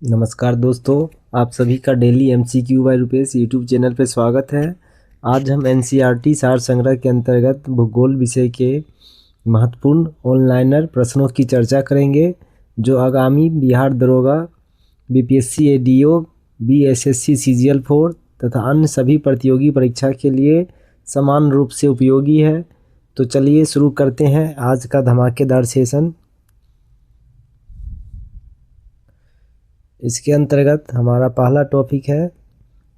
नमस्कार दोस्तों, आप सभी का daily MCQ by Rupesh YouTube channel पर स्वागत है। आज हम NCERT सार संग्रह के अंतर्गत भूगोल विषय के महत्वपूर्ण ऑनलाइनर प्रश्नों की चर्चा करेंगे, जो आगामी बिहार दरोगा, BPSC ADO, BSSC CGL 4 तथा अन्य सभी प्रतियोगी परीक्षा के लिए समान रूप से उपयोगी है। तो चलिए शुरू करते हैं आज का धमाकेदार सेशन। इसके अंतर्गत हमारा पहला टॉपिक है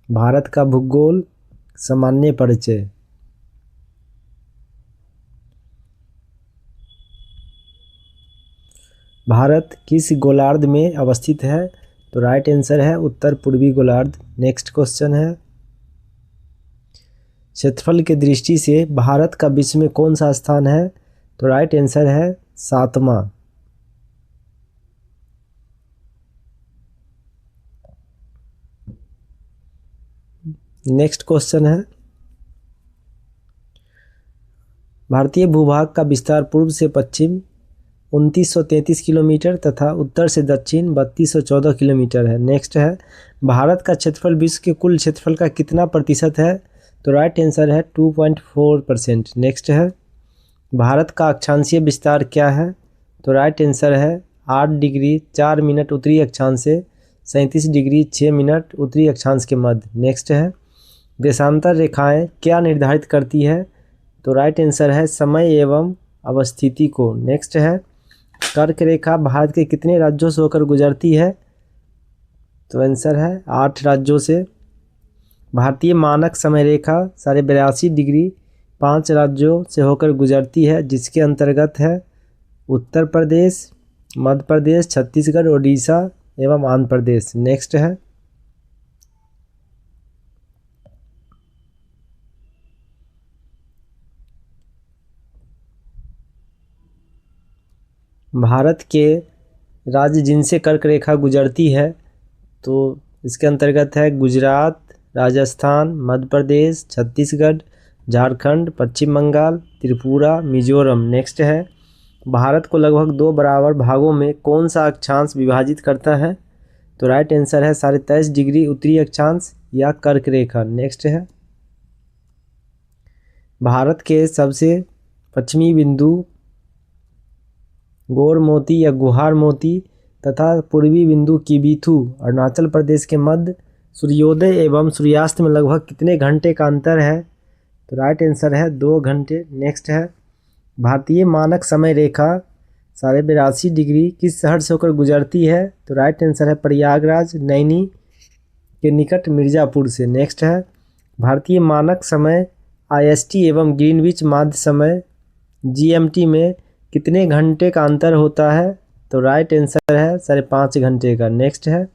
भारत का भूगोल सामान्य परिचय। भारत किस गोलार्ध में अवस्थित है? तो राइट आंसर है उत्तर पूर्वी गोलार्ध। नेक्स्ट क्वेश्चन है, क्षेत्रफल की दृष्टि से भारत का विश्व में कौन सा स्थान है? तो राइट आंसर है 7वां। नेक्स्ट क्वेश्चन है, भारतीय भूभाग का विस्तार पूर्व से पश्चिम 2933 किलोमीटर तथा उत्तर से दक्षिण 3214 किलोमीटर है। नेक्स्ट है, भारत का क्षेत्रफल विश्व के कुल क्षेत्रफल का कितना प्रतिशत है? तो राइट आंसर है 2.4%। नेक्स्ट है, भारत का अक्षांशीय विस्तार क्या है? तो राइट आंसर है 8 डिग्री 4 मिनट उत्तरी अक्षांश से 37 डिग्री 6 मिनट उत्तरी अक्षांश के मध्य। नेक्स्ट है, देशांतर रेखाएं क्या निर्धारित करती है? तो राइट आंसर है समय एवं अवस्थिति को। नेक्स्ट है, कर्क रेखा भारत के कितने राज्यों से होकर गुजरती है? तो आंसर है 8 राज्यों से। भारतीय मानक समय रेखा 82.5 डिग्री 5 राज्यों से होकर गुजरती है, जिसके अंतर्गत है उत्तर प्रदेश, मध्य प्रदेश, छत्तीसगढ़, ओडिशा एवं आंध्र प्रदेश। नेक्स्ट है, भारत के राज्य जिनसे कर्क रेखा गुजरती है, तो इसके अंतर्गत है गुजरात, राजस्थान, मध्य प्रदेश, छत्तीसगढ़, झारखंड, पश्चिम बंगाल, त्रिपुरा, मिजोरम। नेक्स्ट है, भारत को लगभग 2 बराबर भागों में कौन सा अक्षांश विभाजित करता है? तो राइट आंसर है 23.5 डिग्री उत्तरी अक्षांश या कर्क रेखा। नेक्स्ट है, भारत के सबसे पश्चिमी बिंदु गौर मोती या गुहार मोती तथा पूर्वी बिंदु किबीथू अरुणाचल प्रदेश के मध्य सूर्योदय एवं सूर्यास्त में लगभग कितने घंटे का अंतर है? तो राइट आंसर है 2 घंटे। नेक्स्ट है, भारतीय मानक समय रेखा 82.5 डिग्री किस शहर से होकर गुजरती है? तो राइट आंसर है प्रयागराज, नैनी के निकट मिर्ज़ापुर से। नेक्स्ट है, भारतीय मानक समय IST एवं ग्रीनविच माध्य समय GMT में कितने घंटे का अंतर होता है? तो राइट आंसर है 5.5 घंटे का। नेक्स्ट है,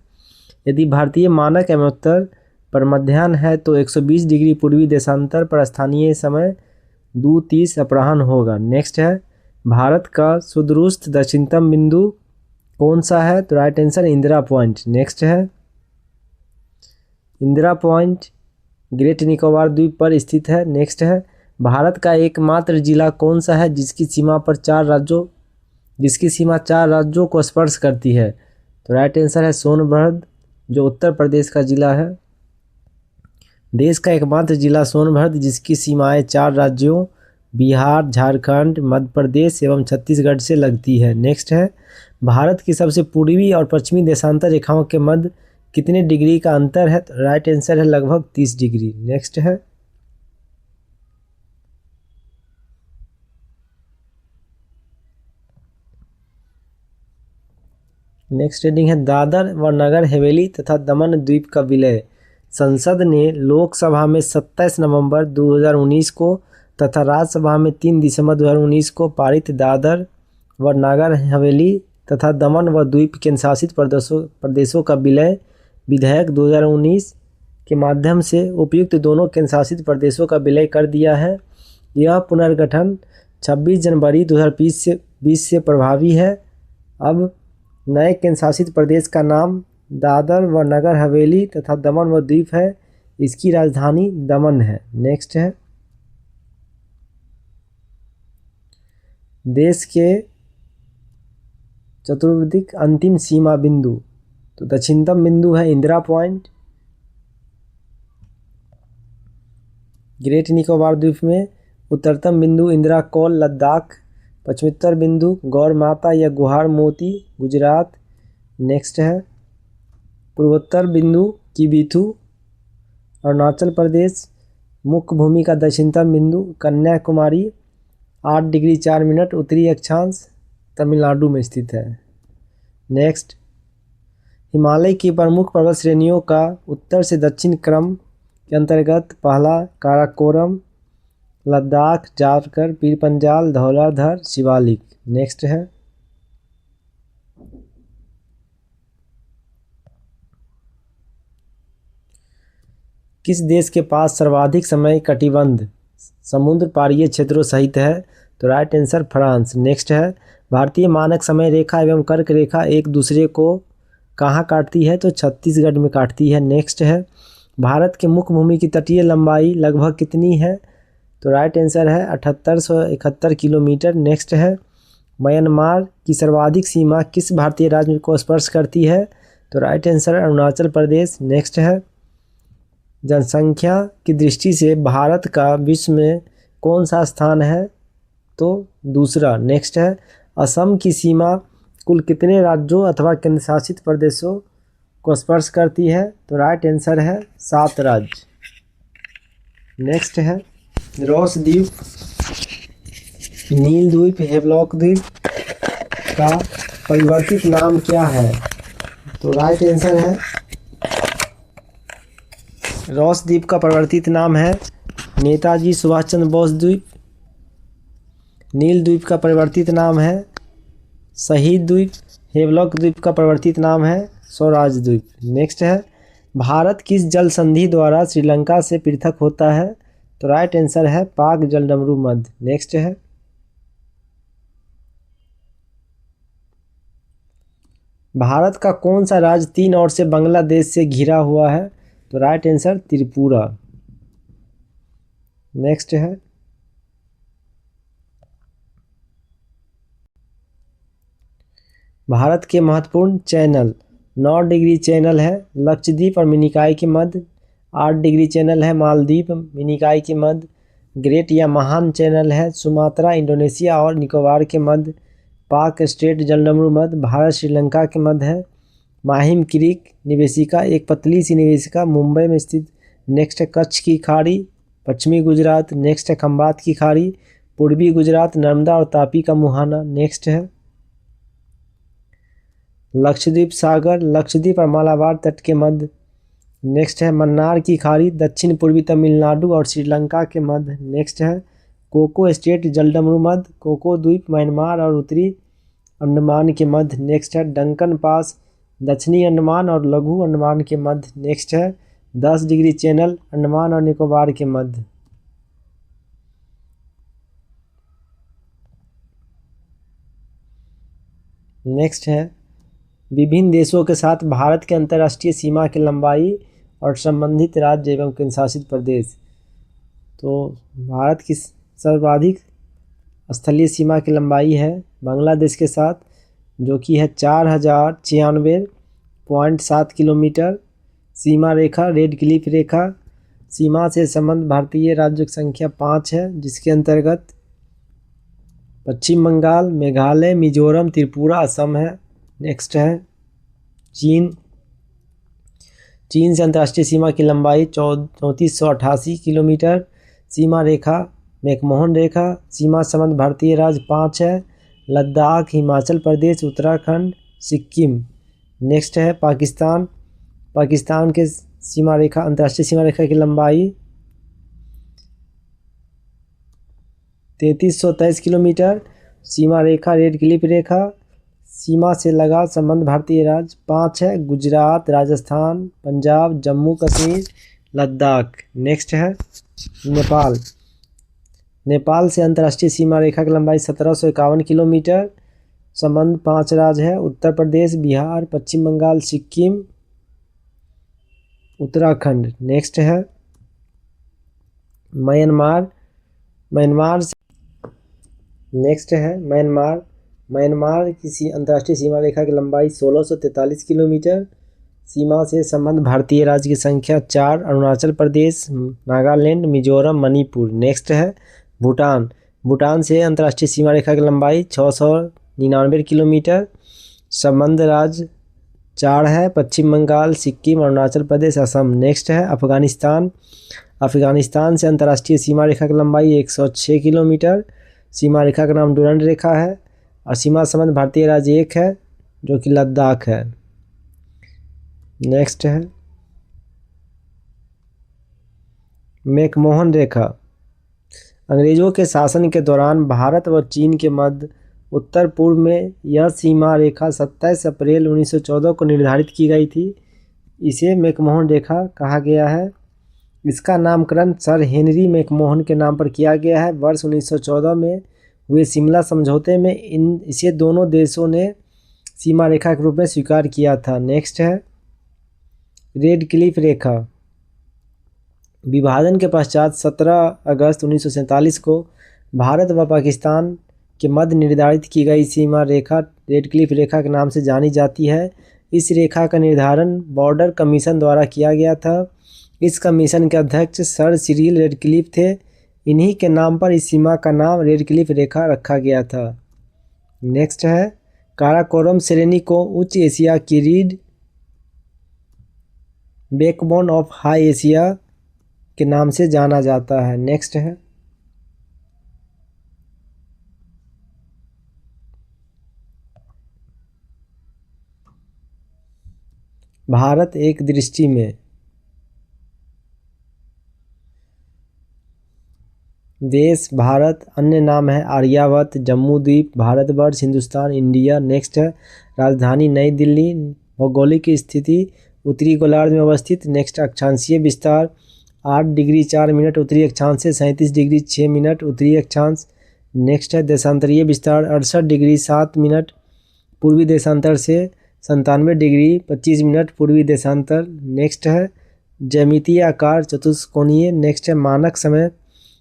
यदि भारतीय मानक एवं उत्तर पर मध्याह्न है तो 120 डिग्री पूर्वी देशांतर पर स्थानीय समय 2:30 अपराह्न होगा। नेक्स्ट है, भारत का सुदूरस्थ दक्षिणतम बिंदु कौन सा है? तो right answer Indira point. Next है, इंदिरा पॉइंट ग्रेट निकोबार द्वीप पर स्थित है। नेक्स्ट है, भारत का एकमात्र जिला कौन सा है जिसकी सीमा 4 राज्यों को स्पर्श करती है? तो राइट आंसर है सोनभद्र, जो उत्तर प्रदेश का जिला है। देश का एकमात्र जिला सोनभद्र जिसकी सीमाएं 4 राज्यों बिहार, झारखंड, मध्य प्रदेश एवं छत्तीसगढ़ से लगती है। नेक्स्ट है, भारत की सबसे पूर्वी और पश्चिमी देशांतर रेखाओं के मध्य कितने डिग्री का अंतर है? तो राइट आंसर है लगभग 30 डिग्री। नेक्स्ट है, नेक्स्ट हेडिंग है, दादर व नगर हवेली तथा दमन द्वीप का विलय संसद ने लोकसभा में 27 नवंबर 2019 को तथा राज्यसभा में 3 दिसंबर 2019 को पारित दादर व नगर हवेली तथा दमन व द्वीप केंद्र शासित प्रदेशों का विलय विधेयक 2019 के माध्यम से उपयुक्त दोनों केंद्र शासित प्रदेशों का विलय कर दिया है। यह पुनर्गठन 26 जनवरी 2020 से प्रभावी है। अब नए केंद्र शासित प्रदेश का नाम दादर व नगर हवेली तथा दमन व द्वीप है। इसकी राजधानी दमन है। नेक्स्ट है, देश के चतुर्विधिक अंतिम सीमा बिंदु तो दक्षिणतम बिंदु है इंदिरा पॉइंट। ग्रेट निकोबार द्वीप में उत्तरतम बिंदु इंदिरा कौल लद्दाख। पश्चिमोत्तर बिंदु गौर माता या गुहार मोती गुजरात। नेक्स्ट है पूर्वोत्तर बिंदु किबिथु अरुणाचल प्रदेश। मुख्य भूमि का दक्षिणतम बिंदु कन्याकुमारी 8 डिग्री 4 मिनट उत्तरी अक्षांश तमिलनाडु में स्थित है। नेक्स्ट हिमालय की प्रमुख पर्वत श्रेणियों का उत्तर से दक्षिण क्रम के अंतर्गत पहला काराकोरम, लद्दाख, जारकर, पीर पंजाल, धौलाधर, शिवालिक। नेक्स्ट है किस देश के पास सर्वाधिक समय कटिबंध समुद्र पारीय क्षेत्रों सहित है? तो राइट आंसर फ्रांस। नेक्स्ट है भारतीय मानक समय रेखा एवं कर्क रेखा एक दूसरे को कहाँ काटती है? तो छत्तीसगढ़ में काटती है। नेक्स्ट है भारत के मुख्य भूमि की तटीय लंबाई लगभग कितनी है? तो राइट आंसर है 7871 किलोमीटर। नेक्स्ट है म्यांमार की सर्वाधिक सीमा किस भारतीय राज्य को स्पर्श करती है? तो right answer Arunachal Pradesh. Next है जनसंख्या की दृष्टि से भारत का विश्व में कौन सा स्थान है? तो दूसरा। नेक्स्ट है असम की सीमा कुल कितने राज्यों अथवा केंद्र शासित प्रदेशों को स्पर्श करती है? तो राइट आंसर है 7 राज्य। नेक्स्ट है रॉस द्वीप, नील द्वीप, हेवलॉक द्वीप का परिवर्तित नाम क्या है? तो राइट आंसर है रॉस द्वीप का परिवर्तित नाम है नेताजी सुभाष चंद्र बोस द्वीप। नील द्वीप का परिवर्तित नाम है शहीद द्वीप। हेवलॉक द्वीप का परिवर्तित नाम है स्वराज द्वीप। नेक्स्ट है भारत किस जल संधि द्वारा श्रीलंका से पृथक होता है? तो राइट आंसर है पाक जलडमरू मध्य। नेक्स्ट है भारत का कौन सा राज्य 3 ओर से बांग्लादेश से घिरा हुआ है? तो राइट आंसर त्रिपुरा। नेक्स्ट है भारत के महत्वपूर्ण चैनल 9 डिग्री चैनल है लक्षद्वीप और मिनिकॉय के मध्य। 8 डिग्री चैनल है मालदीव मिनिकॉय के मध्य। ग्रेट या महान चैनल है सुमात्रा इंडोनेशिया और निकोबार के मध्य। पाक स्ट्रेट जलडमरू मध्य भारत श्रीलंका के मध्य है। माहिम क्रीक निवेशिका एक पतली सी निवेशिका मुंबई में स्थित। नेक्स्ट है कच्छ की खाड़ी पश्चिमी गुजरात। नेक्स्ट है खंबात की खाड़ी पूर्वी गुजरात नर्मदा और तापी का मुहाना। नेक्स्ट है लक्षद्वीप सागर लक्षद्वीप और मालाबार तट के मध्य। नेक्स्ट है मन्नार की खाड़ी दक्षिण पूर्वी तमिलनाडु और श्रीलंका के मध्य। नेक्स्ट है कोको स्टेट जलडमरू मध्य कोको द्वीप म्यांमार और उत्तरी अंडमान के मध्य। नेक्स्ट है डंकन पास दक्षिणी अंडमान और लघु अंडमान के मध्य। नेक्स्ट है 10 डिग्री चैनल अंडमान और निकोबार के मध्य। नेक्स्ट है विभिन्न देशों के साथ भारत के अंतर्राष्ट्रीय सीमा की लंबाई और संबंधित राज्य एवं केंद्रशासित प्रदेश। तो भारत की सर्वाधिक स्थलीय सीमा की लंबाई है बांग्लादेश के साथ जो कि है 4096.7 किलोमीटर। सीमा रेखा रेड क्लिफ रेखा सीमा से संबंध भारतीय राज्यों की संख्या 5 है जिसके अंतर्गत पश्चिम बंगाल मेघालय मिजोरम त्रिपुरा असम है। नेक्स्ट है चीन से अंतर्राष्ट्रीय सीमा की लंबाई 3488 किलोमीटर। सीमा रेखा मैकमोहन रेखा सीमा संबंध भारतीय राज्य 5 है लद्दाख हिमाचल प्रदेश उत्तराखंड सिक्किम। नेक्स्ट है पाकिस्तान के सीमा रेखा अंतर्राष्ट्रीय सीमा रेखा की लंबाई 3323 किलोमीटर। सीमा रेखा रेड क्लिफ रेखा सीमा से लगा संबंध भारतीय राज्य 5 है गुजरात राजस्थान पंजाब जम्मू कश्मीर लद्दाख। नेक्स्ट है नेपाल से अंतर्राष्ट्रीय सीमा रेखा की लंबाई 1751 किलोमीटर। संबंध 5 राज्य है उत्तर प्रदेश बिहार पश्चिम बंगाल सिक्किम उत्तराखंड। नेक्स्ट है म्यांमार नेक्स्ट है म्यांमार की अंतर्राष्ट्रीय सीमा रेखा की लंबाई 1643 किलोमीटर। सीमा से संबंध भारतीय राज्य की संख्या 4, अरुणाचल प्रदेश, नागालैंड, मिजोरम, मणिपुर। नेक्स्ट है भूटान। भूटान से अंतर्राष्ट्रीय सीमा रेखा की लंबाई 699 किलोमीटर। संबंध राज्य 4 है, पश्चिम बंगाल, सिक्किम, अरुणाचल प्रदेश, असम। नेक्स्ट है अफगानिस्तान। अफगानिस्तान से अंतर्राष्ट्रीय सीमा रेखा की लंबाई 106 किलोमीटर। सीमा रेखा का नाम डुरंड रेखा है और सीमा संबंध भारतीय राज्य एक है जो कि लद्दाख है। नेक्स्ट है मैकमोहन रेखा। अंग्रेजों के शासन के दौरान भारत व चीन के मध्य उत्तर पूर्व में यह सीमा रेखा 27 अप्रैल 1914 को निर्धारित की गई थी। इसे मैकमोहन रेखा कहा गया है। इसका नामकरण सर हेनरी मैकमोहन के नाम पर किया गया है। वर्ष 1914 में हुए शिमला समझौते में इसे दोनों देशों ने सीमा रेखा के रूप में स्वीकार किया था। नेक्स्ट है रेड क्लिफ रेखा। विभाजन के पश्चात 17 अगस्त 1947 को भारत व पाकिस्तान के मध्य निर्धारित की गई सीमा रेखा रेड क्लिफ रेखा के नाम से जानी जाती है। इस रेखा का निर्धारण बॉर्डर कमीशन द्वारा किया गया था। इस कमीशन के अध्यक्ष सर सिरिल रेडक्लिफ थे। इन्हीं के नाम पर इस सीमा का नाम रेडक्लिफ रेखा रखा गया था। नेक्स्ट है काराकोरम श्रेणी को उच्च एशिया की रीढ़ बैकबोन ऑफ हाई एशिया के नाम से जाना जाता है। नेक्स्ट है भारत एक दृष्टि में। देश भारत, अन्य नाम है आर्यावर्त, जम्मू द्वीप, भारतवर्ष, हिंदुस्तान, इंडिया। नेक्स्ट है राजधानी नई दिल्ली। भौगोलिक स्थिति उत्तरी गोलार्ध में अवस्थित। नेक्स्ट अक्षांशीय विस्तार 8 डिग्री 4 मिनट उत्तरी अक्षांश से 37 डिग्री 6 मिनट उत्तरी अक्षांश। नेक्स्ट है देशांतरीय विस्तार 68 डिग्री 7 मिनट पूर्वी देशांतर से 97 डिग्री 25 मिनट पूर्वी देशांतर। नेक्स्ट है ज्यामितीय आकार चतुष्कोणीय। नेक्स्ट है मानक समय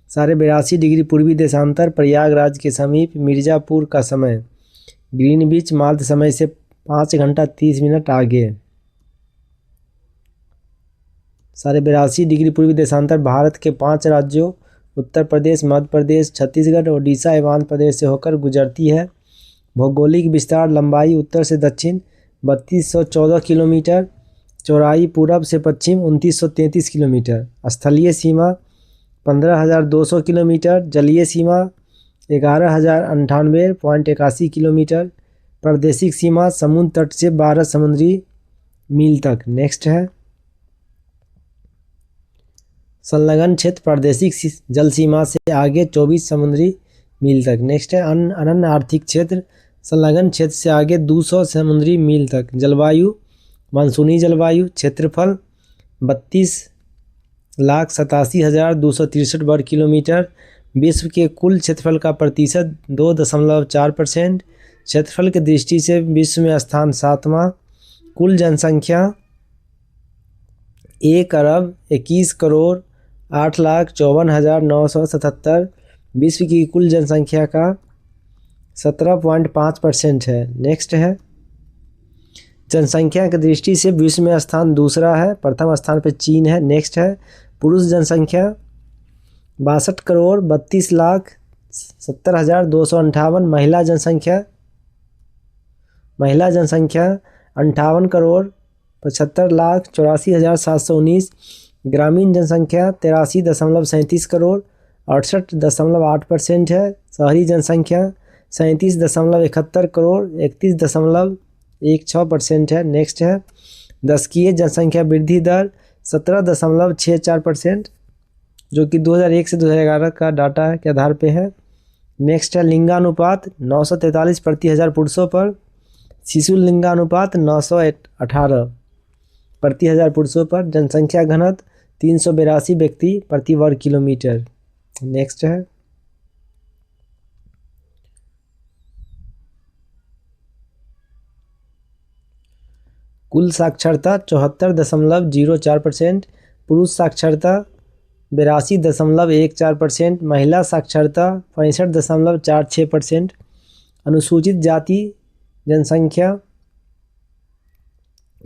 82.5 डिग्री पूर्वी देशांतर प्रयागराज के समीप मिर्ज़ापुर का समय। ग्रीनविच माध्य समय से 5 घंटा 30 मिनट आगे। 82.5 डिग्री पूर्वी देशांतर भारत के 5 राज्यों उत्तर प्रदेश, मध्य प्रदेश, छत्तीसगढ़, ओडिशा एवं आंध्र प्रदेश से होकर गुजरती है। भौगोलिक विस्तार लंबाई उत्तर से दक्षिण 3214 किलोमीटर, चौड़ाई पूरब से पश्चिम 2933 किलोमीटर। स्थलीय सीमा 15,200 किलोमीटर, जलीय सीमा 11,098.81 किलोमीटर, प्रादेशिक सीमा समुद्र तट से 12 समुद्री मील तक। नेक्स्ट है संलग्न क्षेत्र प्रादेशिक जल सीमा से आगे 24 समुद्री मील तक। नेक्स्ट है अनन्य आर्थिक क्षेत्र संलग्न क्षेत्र से आगे 200 समुद्री मील तक। जलवायु मानसूनी जलवायु। क्षेत्रफल 32,87,263 वर्ग किलोमीटर। विश्व के कुल क्षेत्रफल का प्रतिशत 2.4%। क्षेत्रफल की दृष्टि से विश्व में स्थान 7वां। कुल जनसंख्या 1,21,08,54,977 विश्व की कुल जनसंख्या का 17.5% है। नेक्स्ट है जनसंख्या की दृष्टि से विश्व में स्थान दूसरा है, प्रथम स्थान पर चीन है। नेक्स्ट है पुरुष जनसंख्या 62,32,70,258। महिला जनसंख्या 58,75,84,719। ग्रामीण जनसंख्या 83.37 करोड़ 68.8% है। शहरी जनसंख्या 37.71 करोड़ 31.16% है। नेक्स्ट है दशकीय जनसंख्या वृद्धि दर 17.64% जो कि 2001 से 2011 का डाटा के आधार पे है। नेक्स्ट है लिंगानुपात 943 प्रति हज़ार पुरुषों पर। शिशु लिंगानुपात 918 प्रति हज़ार पुरुषों पर। जनसंख्या घनत्व 382 व्यक्ति प्रति वर्ग किलोमीटर। नेक्स्ट है कुल साक्षरता 74.04%। पुरुष साक्षरता 82.14%। महिला साक्षरता 65.46%। अनुसूचित जाति जनसंख्या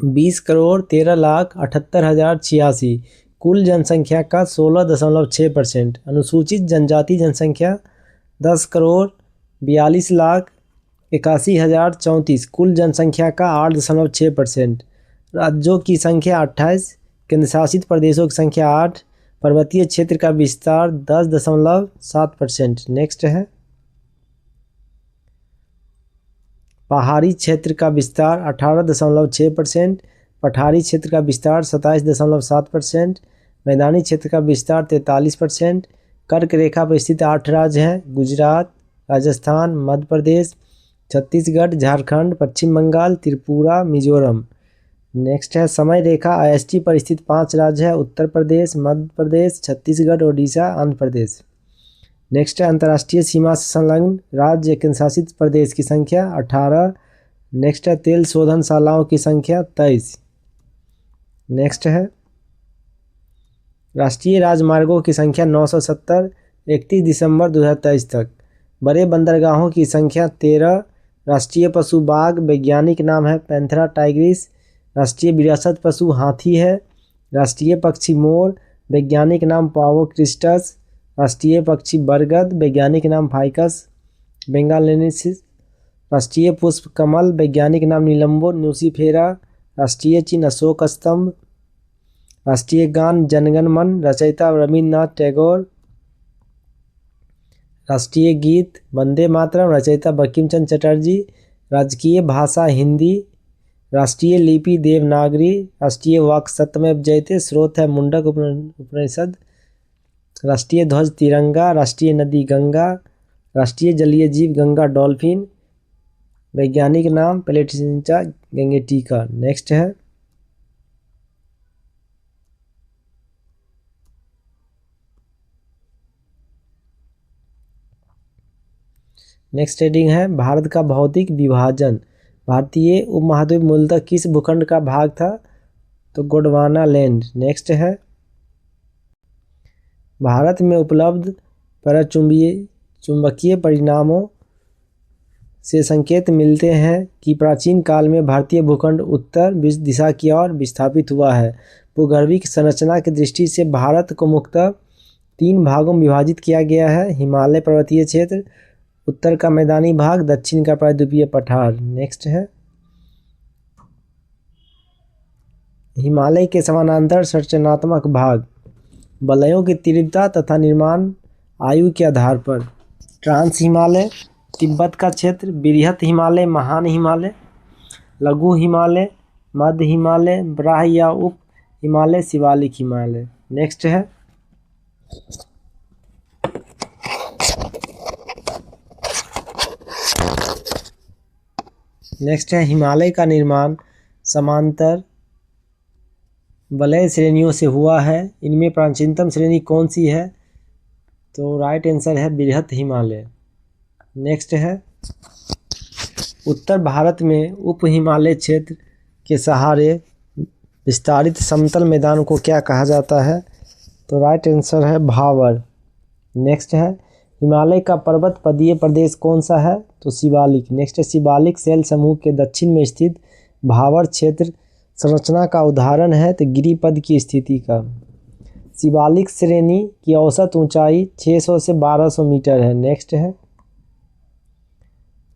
20,13,78,086। कुल जनसंख्या का 16.6%। अनुसूचित जनजाति जनसंख्या 10,42,81,034। कुल जनसंख्या का 8.6%। राज्यों की संख्या 28। केंद्रशासित प्रदेशों की संख्या 8। पर्वतीय क्षेत्र का विस्तार 10.7%। नेक्स्ट है पहाड़ी क्षेत्र का विस्तार 18.6%। पठारी क्षेत्र का विस्तार 27.7%। मैदानी क्षेत्र का विस्तार 43%। कर्क रेखा पर स्थित 8 राज्य हैं: गुजरात, राजस्थान, मध्य प्रदेश, छत्तीसगढ़, झारखंड, पश्चिम बंगाल, त्रिपुरा, मिजोरम। नेक्स्ट है समय रेखा IST पर स्थित 5 राज्य है: उत्तर प्रदेश, मध्य प्रदेश, छत्तीसगढ़, ओडिशा, आंध्र प्रदेश। नेक्स्ट है अंतर्राष्ट्रीय सीमा से संलग्न राज्य केंद्रशासित प्रदेश की संख्या 18। नेक्स्ट है तेल शोधनशालाओं की संख्या 23। नेक्स्ट है राष्ट्रीय राजमार्गों की संख्या 970 31 दिसंबर 2023 तक। बड़े बंदरगाहों की संख्या 13। राष्ट्रीय पशु बाघ वैज्ञानिक नाम है पैंथेरा टाइग्रिस। राष्ट्रीय विरासत पशु हाथी है। राष्ट्रीय पक्षी मोर वैज्ञानिक नाम पावो क्रिस्टस। राष्ट्रीय पक्षी बरगद वैज्ञानिक नाम फाइकस बेंगालेंसिस। राष्ट्रीय पुष्प कमल वैज्ञानिक नाम नीलम्बो न्यूसीफेरा। राष्ट्रीय चिन्ह अशोक स्तंभ। राष्ट्रीय गान जनगण मन रचयिता रविन्द्रनाथ टैगोर। राष्ट्रीय गीत वंदे मातरम रचयिता बंकिम चंद्र चटर्जी। राजकीय भाषा हिंदी। राष्ट्रीय लिपि देवनागरी। राष्ट्रीय वाक् सत्यमेव जयते स्रोत है मुंडक उपनिषद। राष्ट्रीय ध्वज तिरंगा। राष्ट्रीय नदी गंगा। राष्ट्रीय जलीय जीव गंगा डॉल्फिन। वैज्ञानिक नाम प्लेटिसिंचा गंगेटिका। नेक्स्ट है नेक्स्ट हेडिंग है भारत का भौतिक विभाजन। भारतीय उपमहाद्वीप मूलतः किस भूखंड का भाग था? तो गोंडवाना लैंड। नेक्स्ट है भारत में उपलब्ध चुंबकीय परिणामों से संकेत मिलते हैं कि प्राचीन काल में भारतीय भूखंड उत्तर दिशा की ओर विस्थापित हुआ है। भूगर्भिक संरचना की दृष्टि से भारत को मुख्यतः 3 भागों में विभाजित किया गया है: हिमालय पर्वतीय क्षेत्र, उत्तर का मैदानी भाग, दक्षिण का प्रायद्वीपीय पठार। नेक्स्ट है हिमालय के समानांतर संरचनात्मक भाग, वलयों की तीव्रता तथा निर्माण आयु के आधार पर। ट्रांस हिमालय, तिब्बत का क्षेत्र, बृहत हिमालय, महान हिमालय, लघु हिमालय, मध्य हिमालय, ब्राह या उप हिमालय, शिवालिक हिमालय। नेक्स्ट है हिमालय का निर्माण समांतर वलय श्रेणियों से हुआ है। इनमें प्राचीनतम श्रेणी कौन सी है? तो राइट आंसर है बृहत हिमालय। नेक्स्ट है उत्तर भारत में उप हिमालय क्षेत्र के सहारे विस्तारित समतल मैदान को क्या कहा जाता है? तो राइट आंसर है भावर। नेक्स्ट है हिमालय का पर्वत पदीय प्रदेश कौन सा है? तो शिवालिक। नेक्स्ट है शिवालिक शैल समूह के दक्षिण में स्थित भावर क्षेत्र संरचना का उदाहरण है तो गिरिपद की स्थिति का। शिवालिक श्रेणी की औसत ऊंचाई 600 से 1200 मीटर है। नेक्स्ट है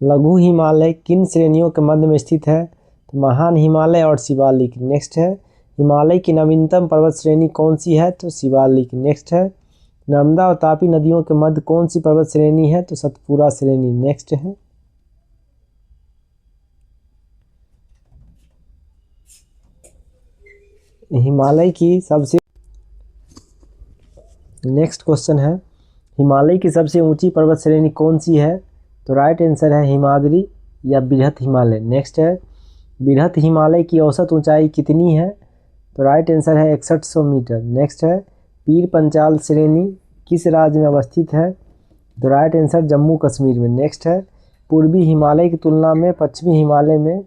लघु हिमालय किन श्रेणियों के मध्य में स्थित है? तो महान हिमालय और शिवालिक। नेक्स्ट है हिमालय की नवीनतम पर्वत श्रेणी कौन सी है? तो शिवालिक। नेक्स्ट है नर्मदा और तापी नदियों के मध्य कौन सी पर्वत श्रेणी है? तो सतपुरा श्रेणी। नेक्स्ट है हिमालय की सबसे नेक्स्ट क्वेश्चन है हिमालय की सबसे ऊंची पर्वत श्रेणी कौन सी है? तो राइट आंसर है हिमाद्री या बृहत हिमालय। नेक्स्ट है बृहत हिमालय की औसत ऊंचाई कितनी है? तो राइट आंसर है 6100 मीटर। नेक्स्ट है पीर पंचाल श्रेणी किस राज्य में अवस्थित है? तो राइट आंसर जम्मू कश्मीर में। नेक्स्ट है पूर्वी हिमालय की तुलना में पश्चिमी हिमालय में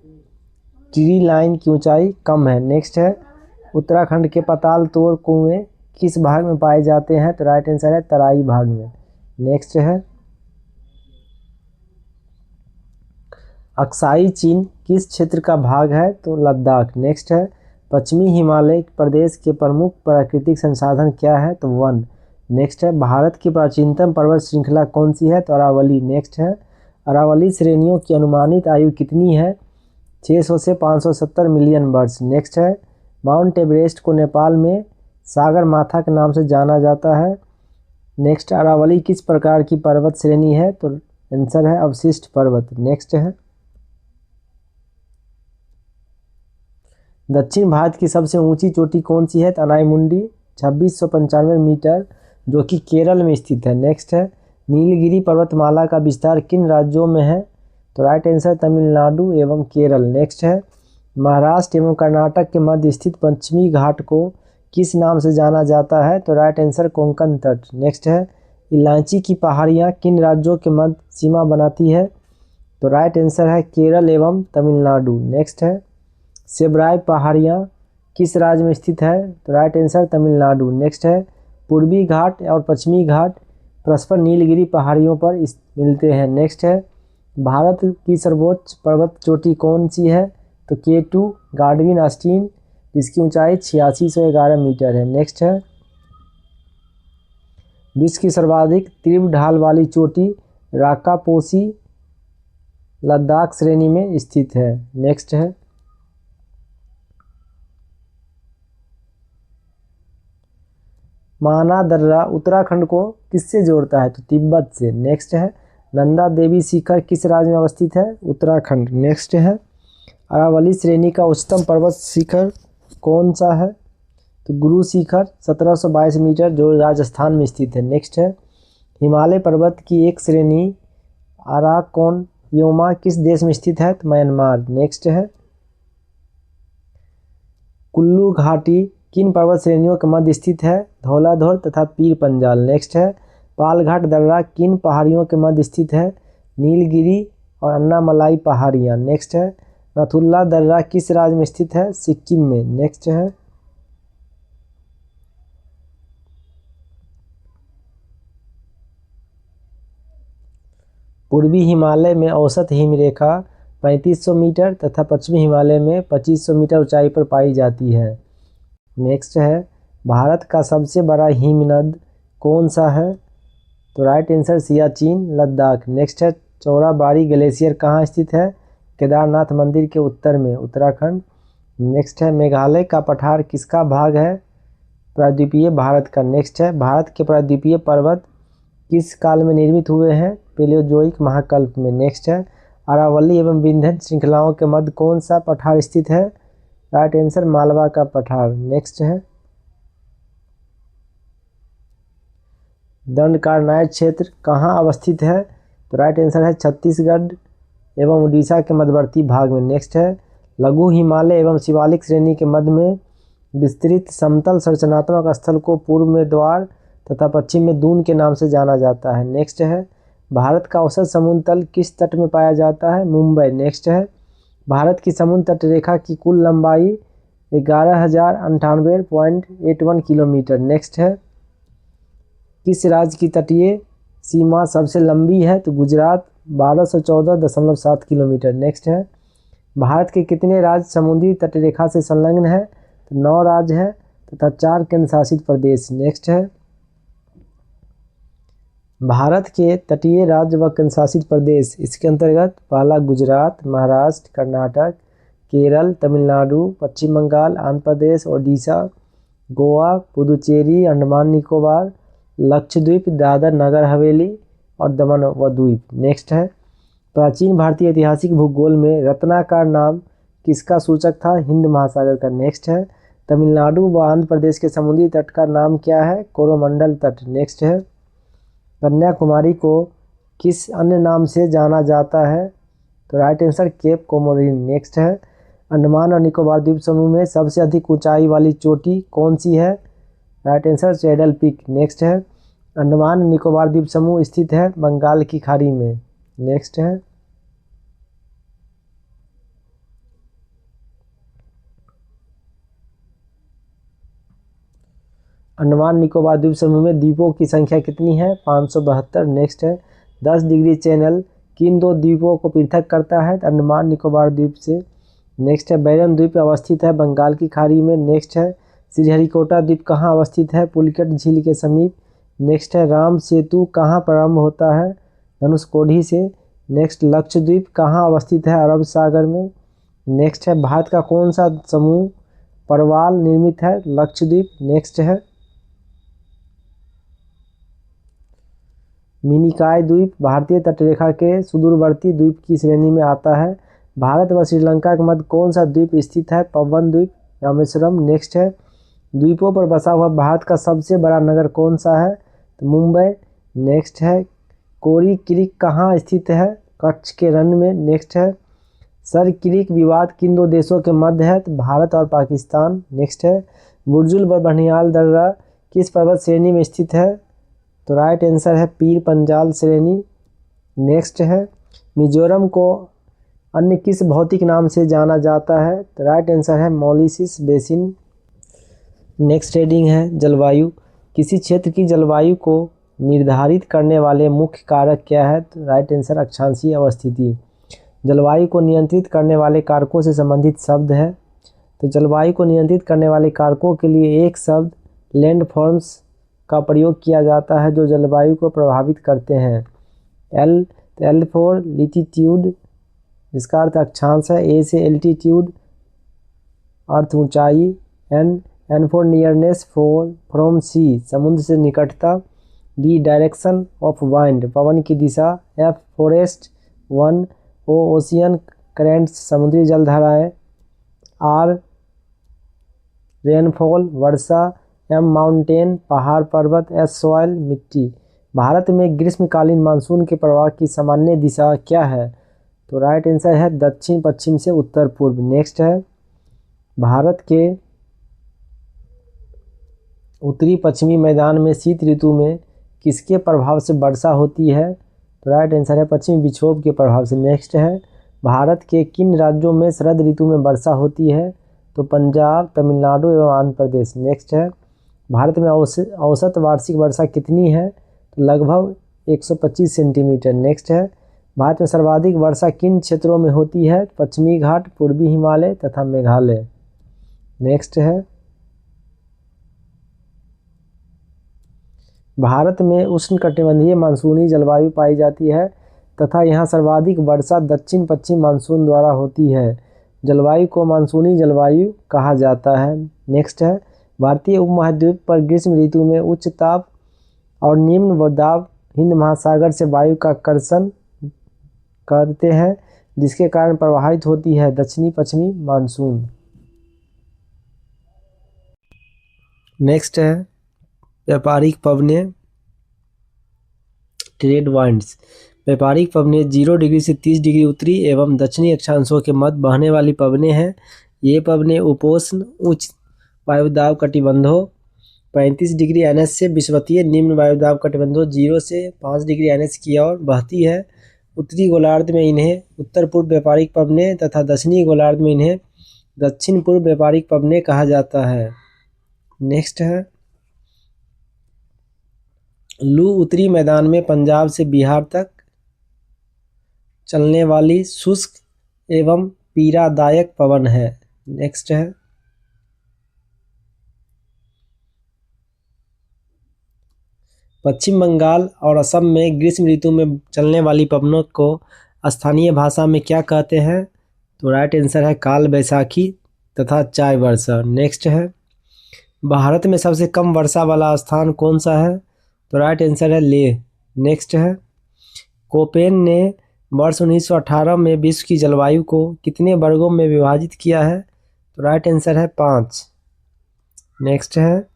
ट्री लाइन की ऊंचाई कम है। नेक्स्ट है उत्तराखंड के पताल तोड़ कुएं किस भाग में पाए जाते हैं? तो राइट आंसर है तराई भाग में। नेक्स्ट है अक्साई चीन किस क्षेत्र का भाग है? तो लद्दाख। नेक्स्ट है पश्चिमी हिमालय प्रदेश के प्रमुख प्राकृतिक संसाधन क्या है? तो वन। नेक्स्ट है भारत की प्राचीनतम पर्वत श्रृंखला कौन सी है? तो अरावली। नेक्स्ट है अरावली श्रेणियों की अनुमानित आयु कितनी है? 600 से 570 मिलियन वर्ष। नेक्स्ट है माउंट एवरेस्ट को नेपाल में सागर माथा के नाम से जाना जाता है। नेक्स्ट अरावली किस प्रकार की पर्वत श्रेणी है? तो आंसर है अवशिष्ट पर्वत। नेक्स्ट है दक्षिण भारत की सबसे ऊंची चोटी कौन सी है? तो अनाईमुंडी 2695 मीटर जो कि केरल में स्थित है। नेक्स्ट है नीलगिरी पर्वतमाला का विस्तार किन राज्यों में है? तो राइट आंसर तमिलनाडु एवं केरल। नेक्स्ट है महाराष्ट्र एवं कर्नाटक के मध्य स्थित पश्चिमी घाट को किस नाम से जाना जाता है? तो राइट आंसर कोंकण तट। नेक्स्ट है इलायची की पहाड़ियाँ किन राज्यों के मध्य सीमा बनाती है? तो राइट आंसर है केरल एवं तमिलनाडु। नेक्स्ट है सेब्राई पहाड़ियाँ किस राज्य में स्थित है? तो राइट आंसर तमिलनाडु। नेक्स्ट है पूर्वी घाट और पश्चिमी घाट परस्पर नीलगिरी पहाड़ियों पर मिलते हैं। नेक्स्ट है भारत की सर्वोच्च पर्वत चोटी कौन सी है? तो K2 गार्डविन आस्टीन जिसकी ऊंचाई 8611 मीटर है। नेक्स्ट है विश्व की सर्वाधिक तीव्र ढाल वाली चोटी राकापोसी लद्दाख श्रेणी में स्थित है। नेक्स्ट है माना दर्रा उत्तराखंड को किससे जोड़ता है? तो तिब्बत से। नेक्स्ट है नंदा देवी शिखर किस राज्य में अवस्थित है? उत्तराखंड। नेक्स्ट है अरावली श्रेणी का उच्चतम पर्वत शिखर कौन सा है? तो गुरु शिखर 1722 मीटर जो राजस्थान में स्थित है। नेक्स्ट है हिमालय पर्वत की एक श्रेणी अराकोनयोमा किस देश में स्थित है? तो म्यांमार। नेक्स्ट है कुल्लू घाटी किन पर्वत श्रेणियों के मध्य स्थित है? धौलाधौर तथा पीर पंजाल। नेक्स्ट है पालघाट दर्रा किन पहाड़ियों के मध्य स्थित है? नीलगिरी और अन्नामलाई पहाड़ियाँ। नेक्स्ट है नथुल्ला दर्रा किस राज्य में स्थित है? सिक्किम में। नेक्स्ट है पूर्वी हिमालय में औसत हिमरेखा 3500 मीटर तथा पश्चिमी हिमालय में 2500 मीटर ऊंचाई पर पाई जाती है। नेक्स्ट है भारत का सबसे बड़ा हिमनद कौन सा है? तो right answer Siachen Ladakh. Next है चौराबाड़ी ग्लेशियर कहाँ स्थित है? केदारनाथ मंदिर के उत्तर में उत्तराखंड। नेक्स्ट है मेघालय का पठार किसका भाग है? प्रायद्वीपीय भारत का। नेक्स्ट है भारत के प्रायद्वीपीय पर्वत किस काल में निर्मित हुए हैं? पेलियोजोइक महाकल्प में। नेक्स्ट है अरावली एवं विंध्य श्रृंखलाओं के मध्य कौन सा पठार स्थित है? राइट आंसर मालवा का पठार। नेक्स्ट है दंडकारण्य क्षेत्र कहाँ अवस्थित है? तो राइट आंसर है छत्तीसगढ़ एवं उड़ीसा के मध्यवर्ती भाग में। नेक्स्ट है लघु हिमालय एवं शिवालिक श्रेणी के मध्य में विस्तृत समतल संरचनात्मक स्थल को पूर्व में द्वार तथा पश्चिम में दून के नाम से जाना जाता है। नेक्स्ट है भारत का औसत समुद्र तल किस तट में पाया जाता है? मुंबई। नेक्स्ट है भारत की समुद्र तट रेखा की कुल लंबाई 11,098.81 किलोमीटर। नेक्स्ट है किस राज्य की तटीय सीमा सबसे लंबी है? तो गुजरात 1214.7 किलोमीटर। नेक्स्ट है भारत के कितने राज्य समुद्री तटरेखा से संलग्न है? तो 9 राज्य है तथा 4 केंद्र शासित प्रदेश। नेक्स्ट है भारत के तटीय राज्य व केंद्र शासित प्रदेश इसके अंतर्गत पहला गुजरात, महाराष्ट्र, कर्नाटक, केरल, तमिलनाडु, पश्चिम बंगाल, आंध्र प्रदेश, ओडिशा, गोवा, पुदुचेरी, अंडमान निकोबार, लक्षद्वीप, दादर नगर हवेली और दमन व द्वीप। नेक्स्ट है प्राचीन भारतीय ऐतिहासिक भूगोल में रत्नाकर नाम किसका सूचक था? हिंद महासागर का। नेक्स्ट है तमिलनाडु व आंध्र प्रदेश के समुद्री तट का नाम क्या है? कोरोमंडल तट। नेक्स्ट है कन्याकुमारी को किस अन्य नाम से जाना जाता है? तो right answer Cape Comorin. Next है अंडमान और निकोबार द्वीप समूह में सबसे अधिक ऊंचाई वाली चोटी कौन सी है? Right answer saddle peak. Next है अंडमान और निकोबार द्वीप समूह स्थित है बंगाल की खाड़ी में। नेक्स्ट है अंडमान निकोबार द्वीप समूह में द्वीपों की संख्या कितनी है? 572। नेक्स्ट है 10 डिग्री चैनल किन दो द्वीपों को पृथक करता है? अंडमान निकोबार द्वीप से। नेक्स्ट है बैरन द्वीप अवस्थित है बंगाल की खाड़ी में। नेक्स्ट है श्रीहरिकोटा द्वीप कहाँ अवस्थित है? पुलिकट झील के समीप। नेक्स्ट है राम सेतु कहाँ प्रारंभ होता है? धनुषकोडी से। नेक्स्ट लक्षद्वीप कहाँ अवस्थित है? अरब सागर में। नेक्स्ट है भारत का कौन सा समूह परवाल निर्मित है? लक्षद्वीप। नेक्स्ट है मिनिकॉय द्वीप भारतीय तटरेखा के सुदूरवर्ती द्वीप की श्रेणी में आता है। भारत व श्रीलंका के मध्य कौन सा द्वीप स्थित है? पवन द्वीप, रामेश्वरम। नेक्स्ट है द्वीपों पर बसा हुआ भारत का सबसे बड़ा नगर कौन सा है? तो मुंबई। नेक्स्ट है कोरी क्रीक कहाँ स्थित है? कच्छ के रण में। नेक्स्ट है सर क्रीक विवाद किन दो देशों के मध्य है? तो भारत और पाकिस्तान। नेक्स्ट है बुर्जुल बनिहाल दर्रा किस पर्वत श्रेणी में स्थित है? तो राइट आंसर है पीर पंजाल श्रेणी। नेक्स्ट है मिजोरम को अन्य किस भौतिक नाम से जाना जाता है? तो राइट आंसर है मॉलिसिस बेसिन। नेक्स्ट हेडिंग है जलवायु। किसी क्षेत्र की जलवायु को निर्धारित करने वाले मुख्य कारक क्या है? तो राइट आंसर अक्षांशीय अवस्थिति। जलवायु को नियंत्रित करने वाले कारकों से संबंधित शब्द है। तो जलवायु को नियंत्रित करने वाले कारकों के लिए एक शब्द लैंडफॉर्म्स का प्रयोग किया जाता है जो जलवायु को प्रभावित करते हैं। एल फॉर लिटीट्यूड जिसका अर्थ अक्षांश है। ए से एल्टीट्यूड अर्थ ऊंचाई। N for nearness from sea समुद्र से निकटता। बी डायरेक्शन ऑफ वाइंड पवन की दिशा। F forest. वन ओशियन करेंट्स समुद्री जलधाराएं। आर रेनफॉल वर्षा। एम माउंटेन पहाड़ पर्वत। एस सॉइल मिट्टी। भारत में ग्रीष्मकालीन मानसून के प्रवाह की सामान्य दिशा क्या है? तो राइट आंसर है दक्षिण पश्चिम से उत्तर पूर्व। नेक्स्ट है भारत के उत्तरी पश्चिमी मैदान में शीत ऋतु में किसके प्रभाव से वर्षा होती है? तो राइट आंसर है पश्चिमी विक्षोभ के प्रभाव से। नेक्स्ट है भारत के किन राज्यों में शरद ऋतु में वर्षा होती है? तो पंजाब, तमिलनाडु एवं आंध्र प्रदेश। नेक्स्ट है भारत में औसत वार्षिक वर्षा कितनी है? तो लगभग 125 सेंटीमीटर। नेक्स्ट है भारत में सर्वाधिक वर्षा किन क्षेत्रों में होती है? पश्चिमी घाट, पूर्वी हिमालय तथा मेघालय। नेक्स्ट है भारत में उष्णकटिबंधीय मानसूनी जलवायु पाई जाती है तथा यहाँ सर्वाधिक वर्षा दक्षिण पश्चिम मानसून द्वारा होती है। जलवायु को मानसूनी जलवायु कहा जाता है। नेक्स्ट है भारतीय उपमहाद्वीप पर ग्रीष्म ऋतु में उच्च ताप और निम्न दाब हिंद महासागर से वायु का आकर्षण करते हैं जिसके कारण प्रवाहित होती है दक्षिणी पश्चिमी मानसून। नेक्स्ट है व्यापारिक पवनें ट्रेड वाइंड्स। व्यापारिक पवनें 0 डिग्री से 30 डिग्री उत्तरी एवं दक्षिणी अक्षांशों के मध्य बहने वाली पवनें हैं। ये पवनें उपोष्ण उच्च वायुदाब कटिबंधों 35 डिग्री NH से विषुवतीय निम्न वायुदाब कटिबंधों 0 से 5 डिग्री NH की ओर बहती है। उत्तरी गोलार्ध में इन्हें उत्तर पूर्व व्यापारिक पवनें तथा दक्षिणी गोलार्ध में इन्हें दक्षिण पूर्व व्यापारिक पवनें कहा जाता है। नेक्स्ट है लू उत्तरी मैदान में पंजाब से बिहार तक चलने वाली शुष्क एवं पीड़ादायक पवन है। नेक्स्ट है पश्चिम बंगाल और असम में ग्रीष्म ऋतु में चलने वाली पवनों को स्थानीय भाषा में क्या कहते हैं? तो राइट आंसर है काल बैसाखी तथा चाय वर्षा। नेक्स्ट है भारत में सबसे कम वर्षा वाला स्थान कौन सा है? तो राइट आंसर है लेह। नेक्स्ट है कोपेन ने वर्ष 1918 में विश्व की जलवायु को कितने वर्गों में विभाजित किया है? तो राइट आंसर है 5। नेक्स्ट है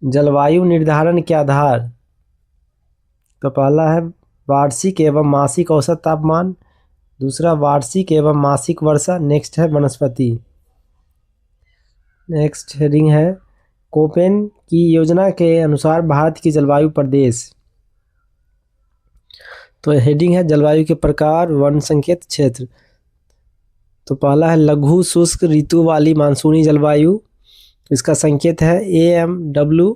जलवायु निर्धारण के आधार। तो पहला है वार्षिक एवं मासिक औसत तापमान, दूसरा वार्षिक एवं मासिक वर्षा। नेक्स्ट है वनस्पति। नेक्स्ट हेडिंग है कोपेन की योजना के अनुसार भारत की जलवायु प्रदेश। तो हेडिंग है जलवायु के प्रकार वन संकेत क्षेत्र। तो पहला है लघु शुष्क ऋतु वाली मानसूनी जलवायु, इसका संकेत है AMW।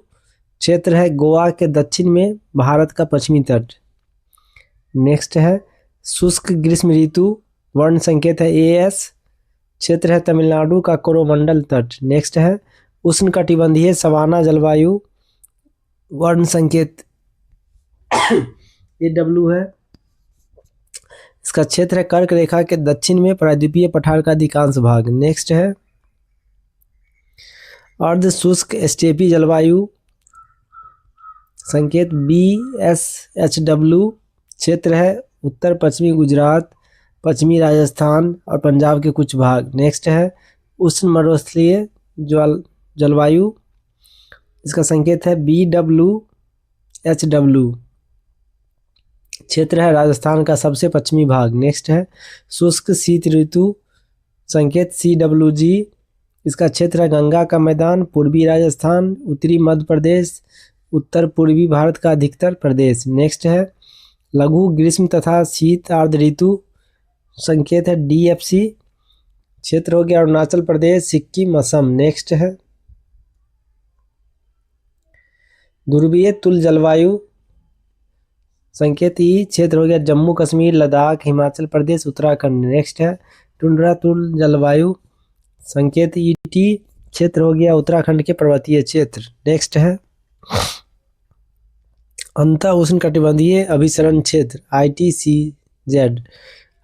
क्षेत्र है गोवा के दक्षिण में भारत का पश्चिमी तट। नेक्स्ट है शुष्क ग्रीष्म ऋतु, वर्ण संकेत है AS, क्षेत्र है तमिलनाडु का कोरोमंडल तट। नेक्स्ट है उष्णकटिबंधीय सवाना जलवायु, वर्ण संकेत AW है, इसका क्षेत्र है कर्क रेखा के दक्षिण में प्रायद्वीपीय पठार का अधिकांश भाग। नेक्स्ट है अर्ध शुष्क स्टेपी जलवायु, संकेत BSHW, क्षेत्र है उत्तर पश्चिमी गुजरात, पश्चिमी राजस्थान और पंजाब के कुछ भाग। नेक्स्ट है उष्ण मरुस्थलीय जलवायु, इसका संकेत है BWHW, क्षेत्र है राजस्थान का सबसे पश्चिमी भाग। नेक्स्ट है शुष्क शीत ऋतु, संकेत CWG, इसका क्षेत्र है गंगा का मैदान, पूर्वी राजस्थान, उत्तरी मध्य प्रदेश, उत्तर पूर्वी भारत का अधिकतर प्रदेश। नेक्स्ट है लघु ग्रीष्म तथा शीत आर्द्र ऋतु, संकेत है DFC, क्षेत्र हो गया अरुणाचल प्रदेश, सिक्किम, असम। नेक्स्ट है ध्रुवीय तुल जलवायु, संकेत E, क्षेत्र हो गया जम्मू कश्मीर, लद्दाख, हिमाचल प्रदेश, उत्तराखंड। नेक्स्ट है टुंड्रा तुल जलवायु, संकेत ET, क्षेत्र हो गया उत्तराखंड के पर्वतीय क्षेत्र। नेक्स्ट है अंतः उष्णकटिबंधीय अभिसरण क्षेत्र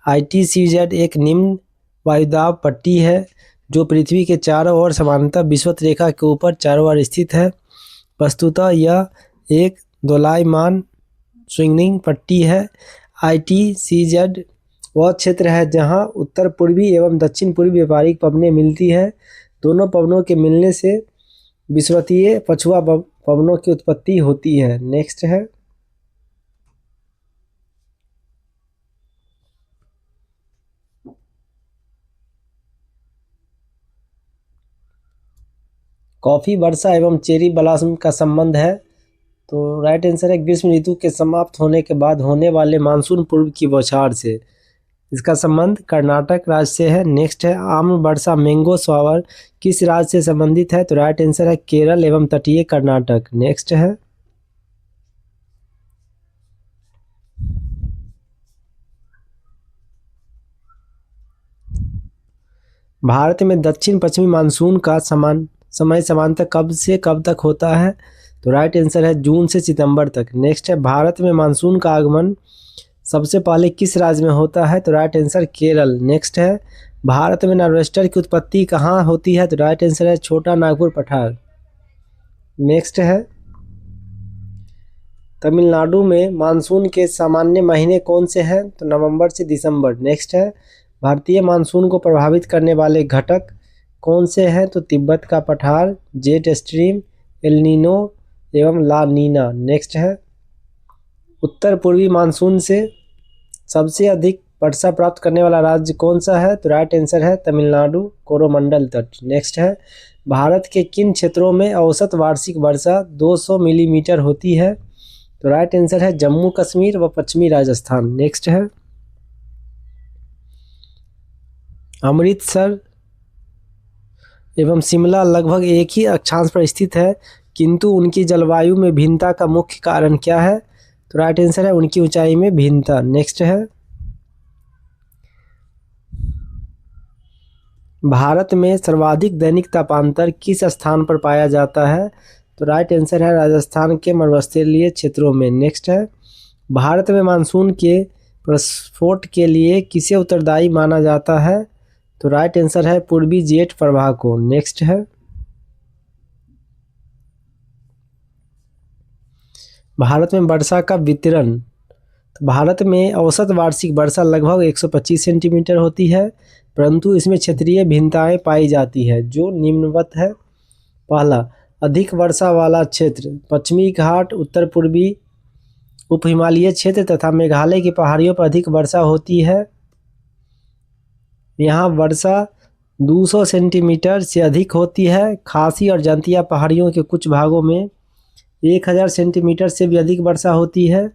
ITCZ एक निम्न वायुदाब पट्टी है जो पृथ्वी के चारों ओर समानांतर विषुवत रेखा के ऊपर चारों ओर स्थित है। वस्तुतः यह एक दोलायमान स्विंगिंग पट्टी है। ITCZ वह क्षेत्र है जहां उत्तर पूर्वी एवं दक्षिण पूर्वी व्यापारिक पवनें मिलती है। दोनों पवनों के मिलने से विषुवतीय पछुआ पवनों की उत्पत्ति होती है। नेक्स्ट है कॉफी वर्षा एवं चेरी ब्लॉसम का संबंध है। तो राइट आंसर है ग्रीष्म ऋतु के समाप्त होने के बाद होने वाले मानसून पूर्व की बौछार से। इसका संबंध कर्नाटक राज्य से है। नेक्स्ट है आम्र वर्षा मैंगो स्वावर किस राज्य से संबंधित है? तो राइट आंसर है केरल एवं तटीय कर्नाटक। नेक्स्ट है भारत में दक्षिण पश्चिमी मानसून का समय समांतर कब से कब तक होता है? तो राइट आंसर है जून से सितंबर तक। नेक्स्ट है भारत में मानसून का आगमन सबसे पहले किस राज्य में होता है? तो राइट आंसर केरल। नेक्स्ट है भारत में नॉर्वेस्टर की उत्पत्ति कहाँ होती है? तो राइट आंसर है छोटा नागपुर पठार। नेक्स्ट है तमिलनाडु में मानसून के सामान्य महीने कौन से हैं? तो नवंबर से दिसंबर। नेक्स्ट है भारतीय मानसून को प्रभावित करने वाले घटक कौन से हैं? तो तिब्बत का पठार, जेट स्ट्रीम, एल नीनो एवं ला नीना। नेक्स्ट है उत्तर पूर्वी मानसून से सबसे अधिक वर्षा प्राप्त करने वाला राज्य कौन सा है? तो राइट आंसर है तमिलनाडु कोरोमंडल तट। नेक्स्ट है भारत के किन क्षेत्रों में औसत वार्षिक वर्षा 200 मिलीमीटर होती है? तो राइट आंसर है जम्मू कश्मीर व पश्चिमी राजस्थान। नेक्स्ट है अमृतसर एवं शिमला लगभग एक ही अक्षांश पर स्थित है, किंतु उनकी जलवायु में भिन्नता का मुख्य कारण क्या है? तो राइट आंसर है उनकी ऊंचाई में भिन्नता। नेक्स्ट है भारत में सर्वाधिक दैनिक तापांतर किस स्थान पर पाया जाता है? तो राइट आंसर है राजस्थान के मरुस्थलीय क्षेत्रों में। नेक्स्ट है भारत में मानसून के प्रस्फोट के लिए किसे उत्तरदायी माना जाता है? तो राइट आंसर है पूर्वी जेट प्रवाह को। नेक्स्ट है भारत में वर्षा का वितरण। तो भारत में औसत वार्षिक वर्षा लगभग 125 सेंटीमीटर होती है, परंतु इसमें क्षेत्रीय भिन्नताएं पाई जाती है जो निम्नवत है। पहला, अधिक वर्षा वाला क्षेत्र पश्चिमी घाट, उत्तर पूर्वी उप हिमालयी क्षेत्र तथा मेघालय की पहाड़ियों पर अधिक वर्षा होती है। यहाँ वर्षा 200 सेंटीमीटर से अधिक होती है। खासी और जंतिया पहाड़ियों के कुछ भागों में 1000 सेंटीमीटर से भी अधिक वर्षा होती है।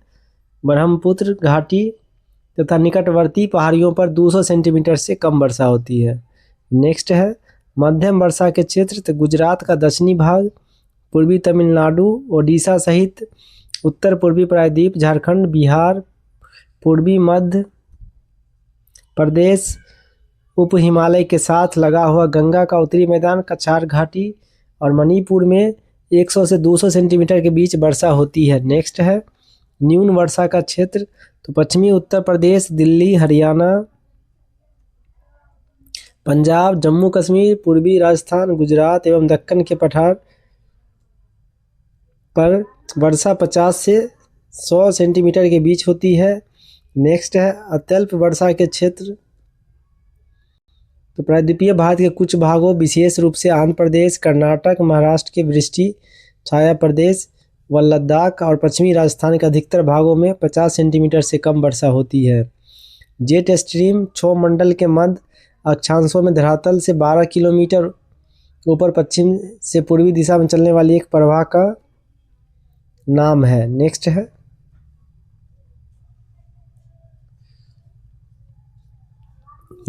ब्रह्मपुत्र घाटी तथा निकटवर्ती पहाड़ियों पर 200 सेंटीमीटर से कम वर्षा होती है। नेक्स्ट है मध्यम वर्षा के क्षेत्र। तो गुजरात का दक्षिणी भाग, पूर्वी तमिलनाडु, ओडिशा सहित उत्तर पूर्वी प्रायद्वीप, झारखंड, बिहार, पूर्वी मध्य प्रदेश उप हिमालय के साथ लगा हुआ गंगा का उत्तरी मैदान कछार घाटी और मणिपुर में 100 से 200 सेंटीमीटर के बीच वर्षा होती है। नेक्स्ट है न्यून वर्षा का क्षेत्र, तो पश्चिमी उत्तर प्रदेश, दिल्ली, हरियाणा, पंजाब, जम्मू कश्मीर, पूर्वी राजस्थान, गुजरात एवं दक्कन के पठार पर वर्षा 50 से 100 सेंटीमीटर के बीच होती है। नेक्स्ट है अत्यल्प वर्षा के क्षेत्र, तो प्रायद्वीपीय भारत के कुछ भागों विशेष रूप से आंध्र प्रदेश, कर्नाटक, महाराष्ट्र के वृष्टि छाया प्रदेश व लद्दाख और पश्चिमी राजस्थान के अधिकतर भागों में 50 सेंटीमीटर से कम वर्षा होती है। जेट स्ट्रीम क्षोभमंडल के मध्य अक्षांशों में धरातल से 12 किलोमीटर ऊपर पश्चिम से पूर्वी दिशा में चलने वाली एक प्रवाह का नाम है। नेक्स्ट है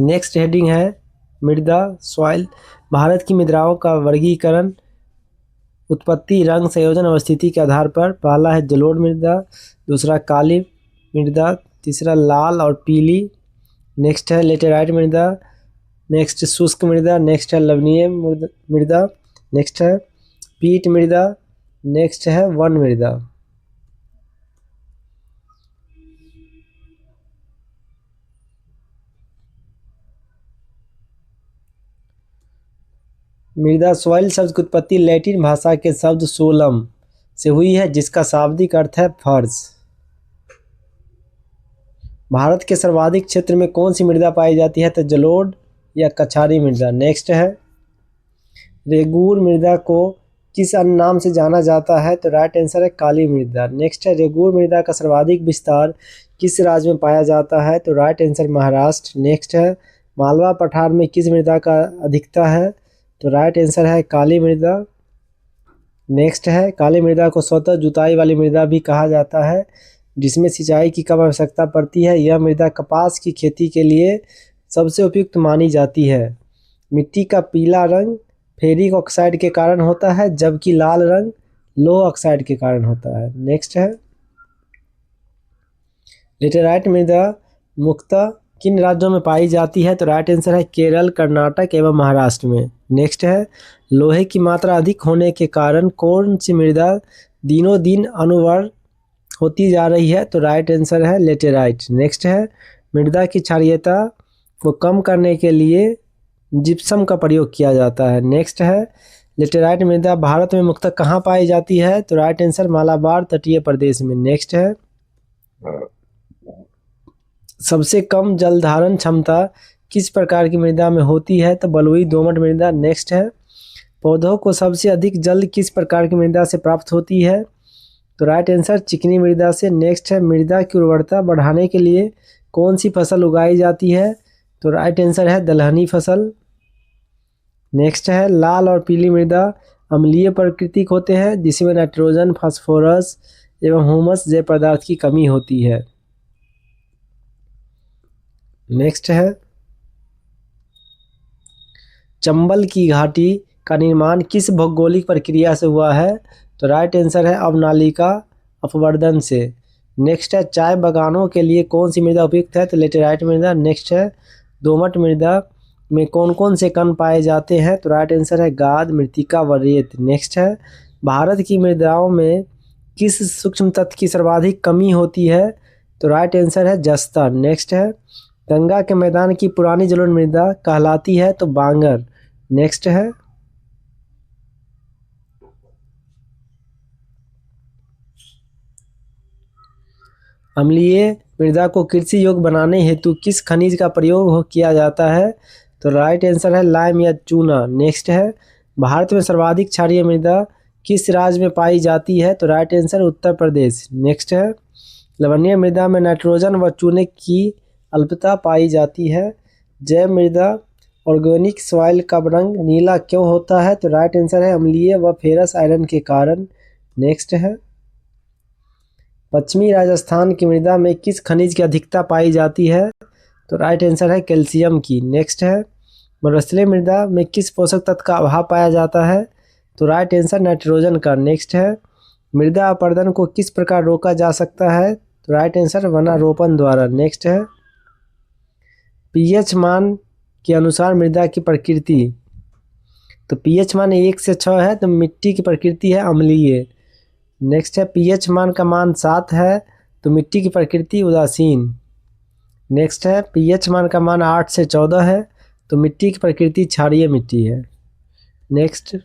नेक्स्ट हेडिंग है मृदा सॉइल। भारत की मृदाओं का वर्गीकरण उत्पत्ति, रंग, संयोजन और स्थिति के आधार पर। पहला है जलोढ़ मृदा, दूसरा काली मृदा, तीसरा लाल और पीली, नेक्स्ट है लेटेराइट मृदा, नेक्स्ट शुष्क मृदा, नेक्स्ट है लवणीय मृदा, नेक्स्ट है पीट मृदा, नेक्स्ट है वन मृदा। मृदा सॉइल शब्द की उत्पत्ति लैटिन भाषा के शब्द सोलम से हुई है, जिसका शाब्दिक अर्थ है फर्श। भारत के सर्वाधिक क्षेत्र में कौन सी मृदा पाई जाती है, तो जलोढ़ या कछारी मृदा। नेक्स्ट है रेगूर मृदा को किस अन्य नाम से जाना जाता है, तो राइट आंसर है काली मृदा। नेक्स्ट है रेगूर मृदा का सर्वाधिक विस्तार किस राज्य में पाया जाता है, तो राइट आंसर महाराष्ट्र। नेक्स्ट है मालवा पठार में किस मृदा का अधिकता है, तो राइट आंसर है काली मृदा। नेक्स्ट है काली मृदा को स्वतः जुताई वाली मृदा भी कहा जाता है, जिसमें सिंचाई की कम आवश्यकता पड़ती है। यह मृदा कपास की खेती के लिए सबसे उपयुक्त मानी जाती है। मिट्टी का पीला रंग फेरिक ऑक्साइड के कारण होता है, जबकि लाल रंग लोह ऑक्साइड के कारण होता है। नेक्स्ट है लेटेराइट मृदा मुख्यतः किन राज्यों में पाई जाती है, तो राइट आंसर है केरल, कर्नाटक एवं महाराष्ट्र में। नेक्स्ट है लोहे की मात्रा अधिक होने के कारण कौन सी मृदा दिनों दिन अनुवर्र होती जा रही है, तो राइट आंसर है लेटेराइट। नेक्स्ट है मृदा की क्षारीयता को कम करने के लिए जिप्सम का प्रयोग किया जाता है। नेक्स्ट है लेटेराइट मृदा भारत में मुख्यतः कहाँ पाई जाती है, तो राइट आंसर मालाबार तटीय प्रदेश में। नेक्स्ट है सबसे कम जल धारण क्षमता किस प्रकार की मृदा में होती है, तो बलुई दोमट मृदा। नेक्स्ट है पौधों को सबसे अधिक जल किस प्रकार की मृदा से प्राप्त होती है, तो राइट आंसर चिकनी मृदा से। नेक्स्ट है मृदा की उर्वरता बढ़ाने के लिए कौन सी फसल उगाई जाती है, तो राइट आंसर है दलहनी फसल। नेक्स्ट है लाल और पीली मृदा अम्लीय प्रकृति के होते हैं, जिसमें नाइट्रोजन, फास्फोरस एवं ह्यूमस जैव पदार्थ की कमी होती है। नेक्स्ट है चंबल की घाटी का निर्माण किस भौगोलिक प्रक्रिया से हुआ है, तो राइट आंसर है अवनालिका अपवर्दन से। नेक्स्ट है चाय बागानों के लिए कौन सी मृदा उपयुक्त है, तो लेटेराइट मृदा। नेक्स्ट है दोमट मृदा में कौन कौन से कण पाए जाते हैं, तो राइट आंसर है गाद, मृत्तिका व रेत। नेक्स्ट है भारत की मृदाओं में किस सूक्ष्म तत्व की सर्वाधिक कमी होती है, तो राइट आंसर है जस्ता। नेक्स्ट है गंगा के मैदान की पुरानी जलोढ़ मृदा कहलाती है, तो बांगर। नेक्स्ट है अम्लीय मृदा को कृषि योग्य बनाने हेतु किस खनिज का प्रयोग किया जाता है, तो राइट आंसर है लाइम या चूना। नेक्स्ट है भारत में सर्वाधिक क्षारीय मृदा किस राज्य में पाई जाती है, तो right answer Uttar Pradesh. Next है लवणीय मृदा में नाइट्रोजन व चूने की अल्पता पाई जाती है। जैव मृदा ऑर्गेनिक सॉइल का रंग नीला क्यों होता है, तो राइट आंसर है अम्लीय व फेरस आयरन के कारण। नेक्स्ट है पश्चिमी राजस्थान की मृदा में किस खनिज की अधिकता पाई जाती है, तो राइट आंसर है कैल्शियम की। नेक्स्ट है मरुस्थलीय मृदा में किस पोषक तत्व का अभाव पाया जाता है, तो राइट आंसर नाइट्रोजन का। नेक्स्ट है मृदा अपरदन को किस प्रकार रोका जा सकता है, तो राइट आंसर वनारोपण द्वारा। नेक्स्ट है पीएच मान के अनुसार मृदा की प्रकृति। तो पीएच मान 1 से 6 है तो मिट्टी की प्रकृति है अम्लीय। नेक्स्ट है पीएच मान का मान 7 है तो मिट्टी की प्रकृति उदासीन। नेक्स्ट है पीएच मान का मान 8 से 14 है तो मिट्टी की प्रकृति क्षारीय मिट्टी है। नेक्स्ट